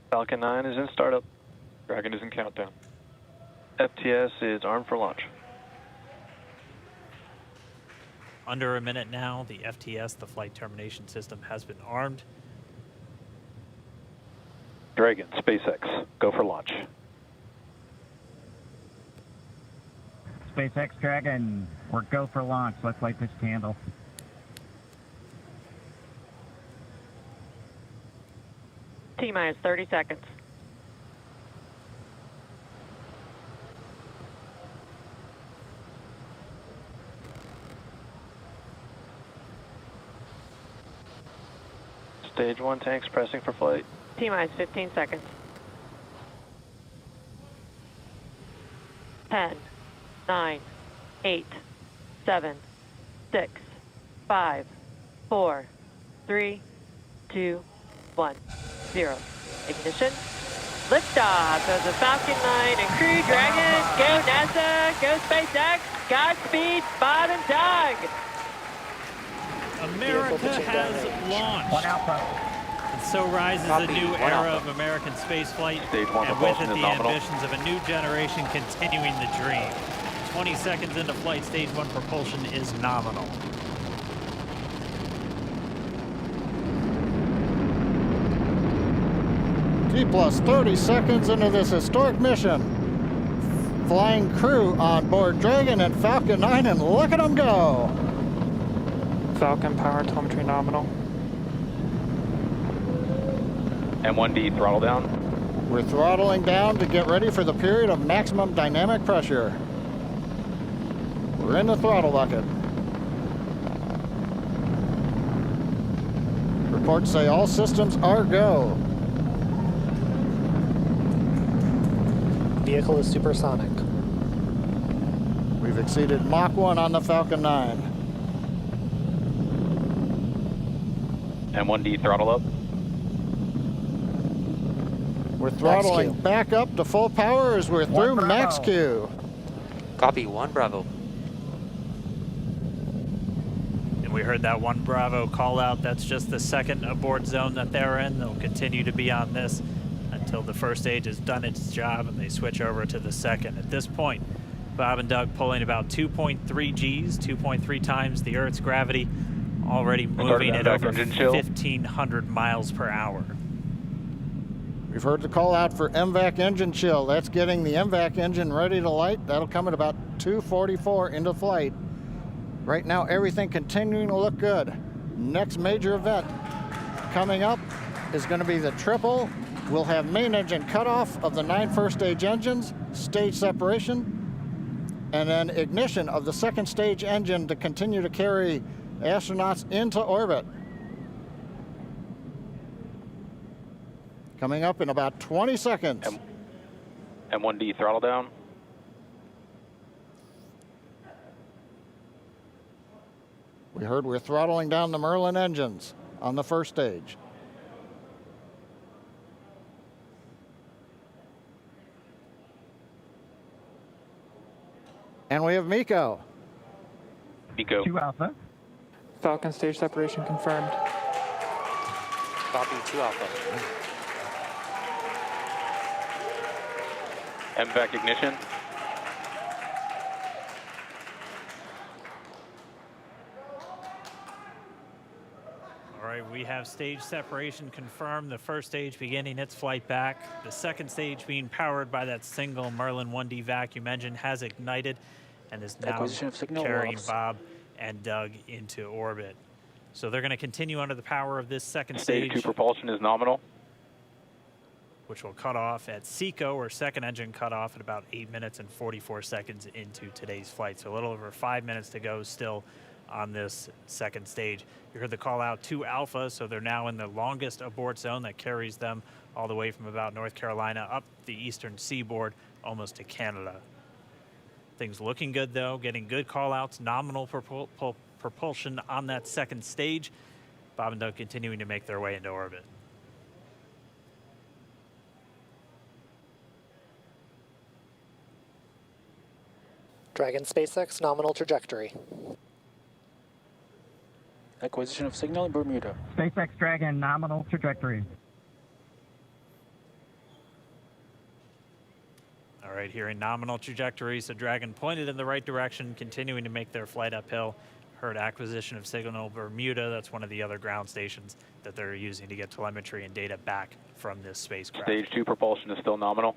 Falcon 9 is in startup. Dragon is in countdown. FTS is armed for launch. Under a minute now, the FTS, the flight termination system, has been armed. Dragon, SpaceX, go for launch. SpaceX Dragon, we're go for launch. Let's light this candle. T-minus 30 seconds. Stage 1 tanks pressing for flight. T-minus 15 seconds. 10, 9, 8, 7, 6, 5, 4, 3, 2, 1, 0. Ignition. Liftoff of the Falcon 9 and Crew Dragon. Go NASA, go SpaceX. Godspeed, Bob and Doug. America has launched. One Alpha. And so rises a new era of American spaceflight, and with it the ambitions of a new generation continuing the dream. 20 seconds into flight, stage 1 propulsion is nominal. T plus 30 seconds into this historic mission. Flying crew on board Dragon and Falcon 9, and look at them go. Falcon power telemetry nominal. M1D throttle down. We're throttling down to get ready for the period of maximum dynamic pressure. We're in the throttle bucket. Reports say all systems are go. Vehicle is supersonic. We've exceeded Mach 1 on the Falcon 9. M1D throttle up. We're throttling back up to full power as we're through max Q. Copy, 1 Bravo. And we heard that 1 Bravo call out. That's just the second abort zone that they're in. They'll continue to be on this until the first stage has done its job and they switch over to the second. At this point, Bob and Doug pulling about 2.3 Gs, 2.3 times the Earth's gravity, already moving at over 1,500 miles per hour. We've heard the call out for MVAC engine chill. That's getting the MVAC engine ready to light. That'll come at about 2:44 into flight. Right now, everything continuing to look good. Next major event coming up is going to be the triple. We'll have main engine cutoff of the 9 first stage engines, stage separation, and then ignition of the second stage engine to continue to carry astronauts into orbit. Coming up in about 20 seconds. M1D throttle down. We heard we're throttling down the Merlin engines on the first stage. And we have MECO. MECO. 2 Alpha. Falcon stage separation confirmed. Copy, 2 Alpha. MVAC ignition. All right, we have stage separation confirmed. The first stage beginning its flight back. The second stage being powered by that single Merlin 1D vacuum engine has ignited and is now carrying Bob and Doug into orbit. So they're going to continue under the power of this second stage. Stage 2 propulsion is nominal. Which will cut off at SECO, or second engine cutoff, at about 8 minutes and 44 seconds into today's flight. So a little over 5 minutes to go still on this second stage. You heard the call out 2 Alpha, so they're now in the longest abort zone that carries them all the way from about North Carolina up the eastern seaboard almost to Canada. Things looking good though, getting good call outs, nominal propulsion on that second stage. Bob and Doug continuing to make their way into orbit. Dragon SpaceX nominal trajectory. Acquisition of signal in Bermuda. SpaceX Dragon nominal trajectory. All right, here in nominal trajectory, so Dragon pointed in the right direction, continuing to make their flight uphill. Heard acquisition of signal Bermuda. That's one of the other ground stations that they're using to get telemetry and data back from this spacecraft. Stage 2 propulsion is still nominal.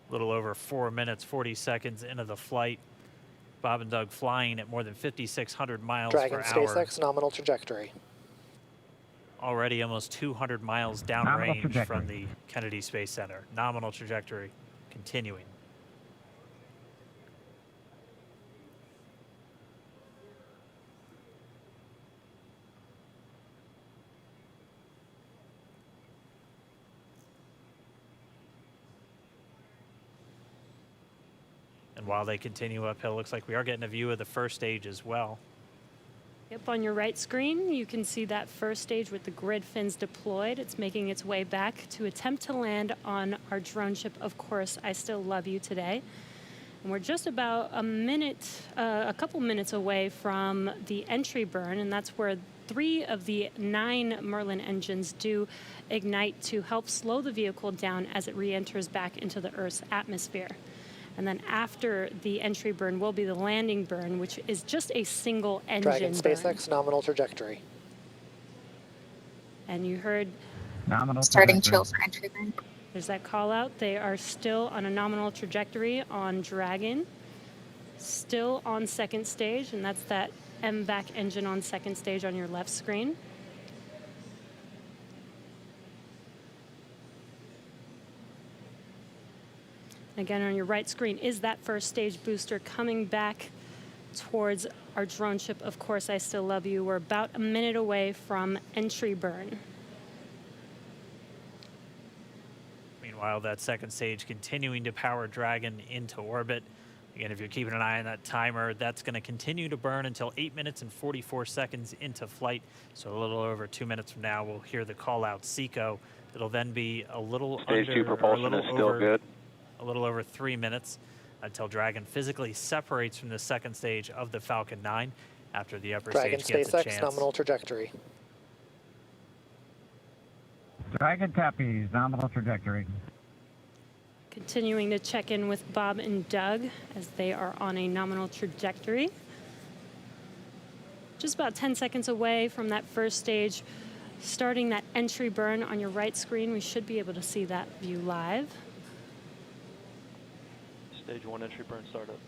A little over 4 minutes, 40 seconds into the flight. Bob and Doug flying at more than 5,600 miles Dragon per hour. SpaceX nominal trajectory. Already almost 200 miles downrange from the Kennedy Space Center. Nominal trajectory continuing. And while they continue uphill, looks like we are getting a view of the first stage as well. Yep, on your right screen, you can see that first stage with the grid fins deployed. It's making its way back to attempt to land on our drone ship, Of Course, I Still Love You today. And we're just about a couple minutes away from the entry burn, and that's where 3 of the 9 Merlin engines do ignite to help slow the vehicle down as it re-enters back into the Earth's atmosphere. And then after the entry burn will be the landing burn, which is just a single engine Dragon SpaceX nominal trajectory. And you heard Nominal starting trajectory. chill for entry burn. there's that call out. They are still on a nominal trajectory on Dragon, still on second stage, and that's that MVAC engine on second stage on your left screen. Again, on your right screen is that first stage booster coming back towards our drone ship, Of Course, I Still Love You. We're about a minute away from entry burn. Meanwhile, that second stage continuing to power Dragon into orbit. Again, if you're keeping an eye on that timer, that's going to continue to burn until 8 minutes and 44 seconds into flight. So a little over 2 minutes from now, we'll hear the call out SECO. It'll then be a little Stage 2 propulsion is still good. A little over 3 minutes until Dragon physically separates from the second stage of the Falcon 9 after the upper Dragon stage gets a SpaceX chance. nominal trajectory. Dragon copies, nominal trajectory. Continuing to check in with Bob and Doug as they are on a nominal trajectory. Just about 10 seconds away from that first stage, starting that entry burn on your right screen. We should be able to see that view live. Stage 1 entry burn startup.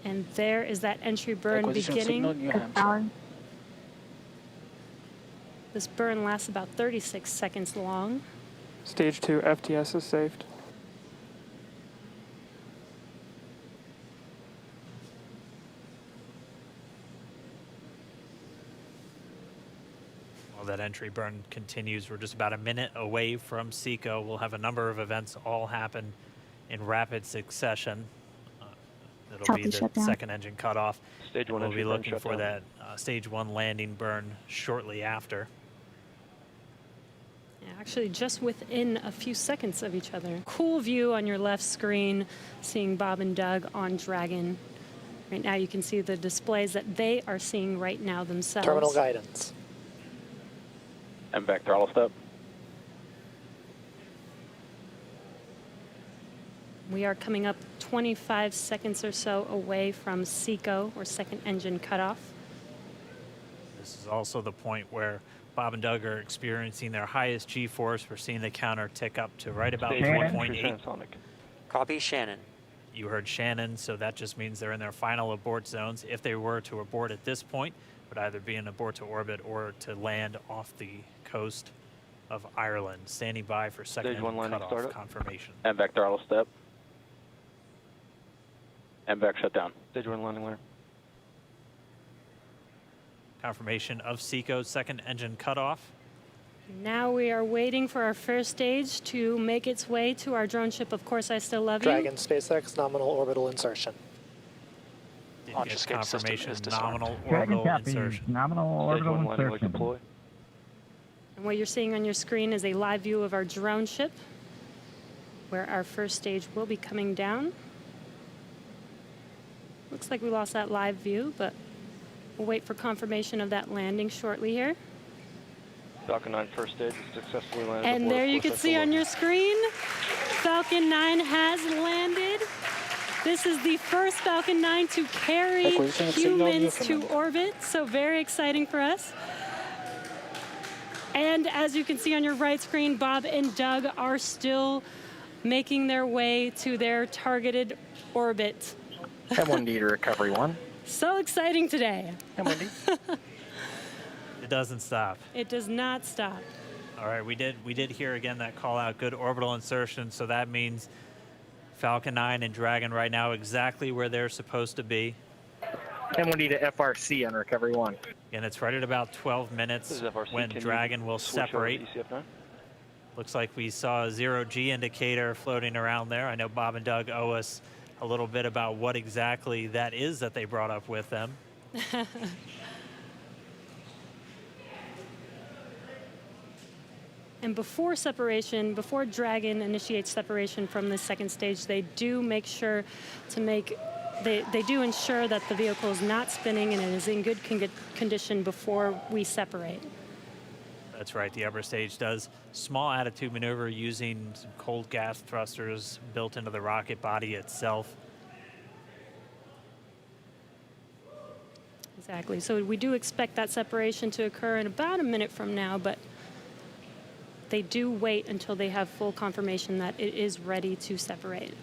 And there is that entry burn beginning. This burn lasts about 36 seconds long. Stage 2 FTS is saved. While that entry burn continues, we're just about a minute away from SECO. We'll have a number of events all happen in rapid succession. It'll be the shutdown. second engine cutoff. Stage 1 We'll entry be burn looking for shutdown. that stage 1 landing burn shortly after. Yeah, actually, just within a few seconds of each other. Cool view on your left screen, seeing Bob and Doug on Dragon. Right now, you can see the displays that they are seeing right now themselves. Terminal guidance. MVAC throttle step. We are coming up 25 seconds or so away from SECO, or second engine cutoff. This is also the point where Bob and Doug are experiencing their highest G-force. We're seeing the counter tick up to right about Stage 1 1.8. entry transonic. Copy Shannon. You heard Shannon, so that just means they're in their final abort zones. If they were to abort at this point, it would either be an abort to orbit or to land off the coast of Ireland. Standing by for second Stage 1 engine landing cutoff startup. confirmation. MVAC throttle step. MVAC shutdown. Stage 1 landing layer. Confirmation of SECO's second engine cutoff. Now we are waiting for our first stage to make its way to our drone ship. Of course, I still love you. Dragon SpaceX nominal orbital insertion. Did Launch get escape system confirmation is disarmed. nominal Dragon orbital copy. insertion. Nominal Stage orbital 1 landing leg insertion. deploy. And what you're seeing on your screen is a live view of our drone ship, where our first stage will be coming down. Looks like we lost that live view, but we'll wait for confirmation of that landing shortly here. Falcon 9 first stage is successfully landed. And aboard there you course can see on your screen, Falcon 9 has landed. This is the first Falcon 9 to carry Acquisition signal humans to Newfoundland. orbit, so very exciting for us. And as you can see on your right screen, Bob and Doug are still making their way to their targeted orbit. M1D to recovery 1. So exciting today. M1D. It doesn't stop. It does not stop. All right, we did hear again that call out, good orbital insertion, so that means Falcon 9 and Dragon right now exactly where they're supposed to be. M1D to FRC on recovery 1. And it's right at about 12 This minutes is FRC. when Can you Dragon will switch over to separate. ECF9? Looks like we saw a 0G indicator floating around there. I know Bob and Doug owe us a little bit about what exactly that is that they brought up with them. And before separation, before Dragon initiates separation from the second stage, they do make sure to they do ensure that the vehicle is not spinning and it is in good condition before we separate. That's right, the upper stage does small attitude maneuver using some cold gas thrusters built into the rocket body itself. Exactly. So we do expect that separation to occur in about a minute from now, but they do wait until they have full confirmation that it is ready to separate.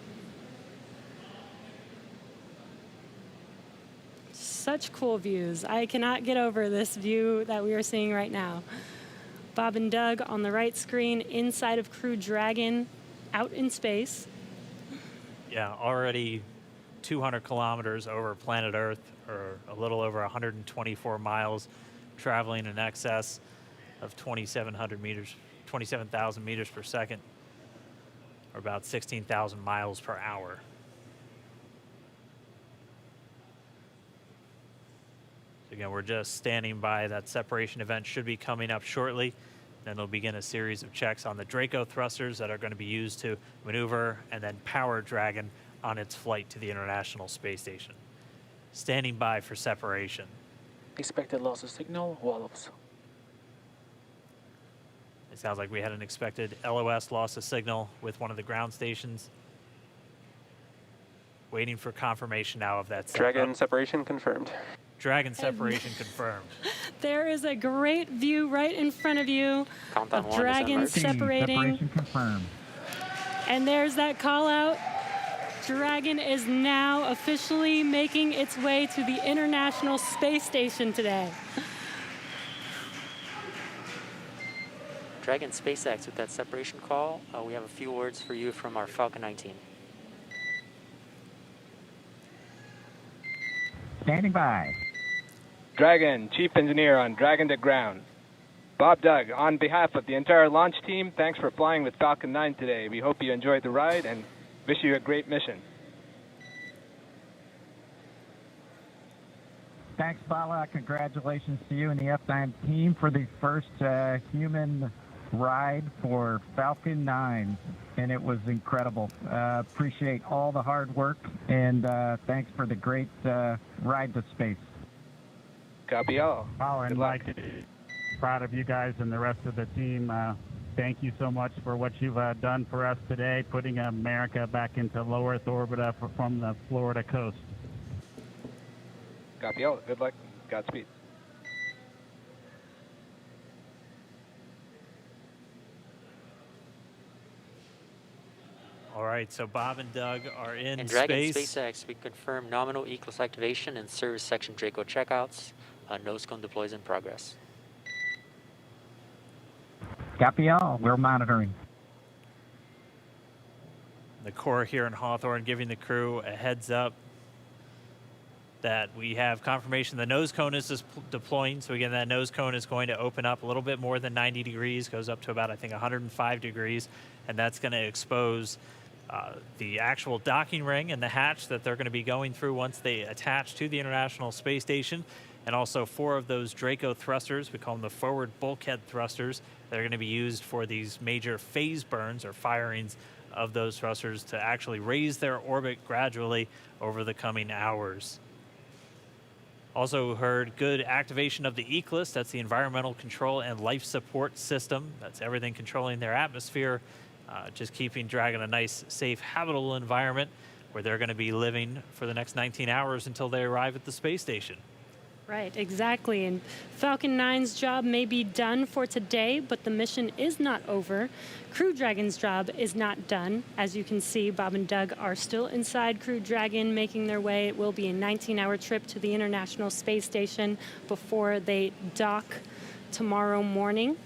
Such cool views. I cannot get over this view that we are seeing right now. Bob and Doug on the right screen, inside of Crew Dragon, out in space. Yeah, already 200 kilometers over planet Earth, or a little over 124 miles, traveling in excess of 2,700 meters. 27,000 meters per second, or about 16,000 miles per hour. So again, we're just standing by. That separation event should be coming up shortly. Then they'll begin a series of checks on the Draco thrusters that are going to be used to maneuver and then power Dragon on its flight to the International Space Station. Standing by for separation. Expected loss of signal, wallops. It sounds like we had an expected LOS loss of signal with one of the ground stations. Waiting for confirmation now of that. Dragon separation confirmed. Dragon separation confirmed. There is a great view right in front of you Countdown of 1 Dragon is separating. Separation confirmed. And there's that call out. Dragon is now officially making its way to the International Space Station today. Dragon SpaceX with that separation call. We have a few words for you from our Falcon 9 team. Standing by. Dragon, Chief Engineer on Dragon to Ground. Bob Doug, on behalf of the entire launch team, thanks for flying with Falcon 9 today. We hope you enjoyed the ride and wish you a great mission. Thanks, Bala. Congratulations to you and the F9 team for the first human ride for Falcon 9, and it was incredible. Appreciate all the hard work, and thanks for the great ride to space. Copy all. Oh, and Good luck. Mike, proud of you guys and the rest of the team. Thank you so much for what you've done for us today, putting America back into low Earth orbit from the Florida coast. Copy all. Good luck. Godspeed. All right, so Bob and Doug are in And Dragon space. SpaceX, we confirm nominal ECLS activation and service section Draco checkouts. Nose cone deploys in progress. Copy all. We're monitoring. The Corps here in Hawthorne giving the crew a heads up that we have confirmation the nose cone is deploying. So again, that nose cone is going to open up a little bit more than 90 degrees, goes up to about, I think, 105 degrees, and that's going to expose the actual docking ring and the hatch that they're going to be going through once they attach to the International Space Station, and also 4 of those Draco thrusters. We call them the forward bulkhead thrusters. They're going to be used for these major phase burns or firings of those thrusters to actually raise their orbit gradually over the coming hours. Also heard good activation of the ECLSS. That's the Environmental Control and Life Support System. That's everything controlling their atmosphere, just keeping Dragon a nice, safe, habitable environment where they're going to be living for the next 19 hours until they arrive at the space station. Right, exactly. And Falcon 9's job may be done for today, but the mission is not over. Crew Dragon's job is not done. As you can see, Bob and Doug are still inside Crew Dragon, making their way. It will be a 19-hour trip to the International Space Station before they dock tomorrow morning.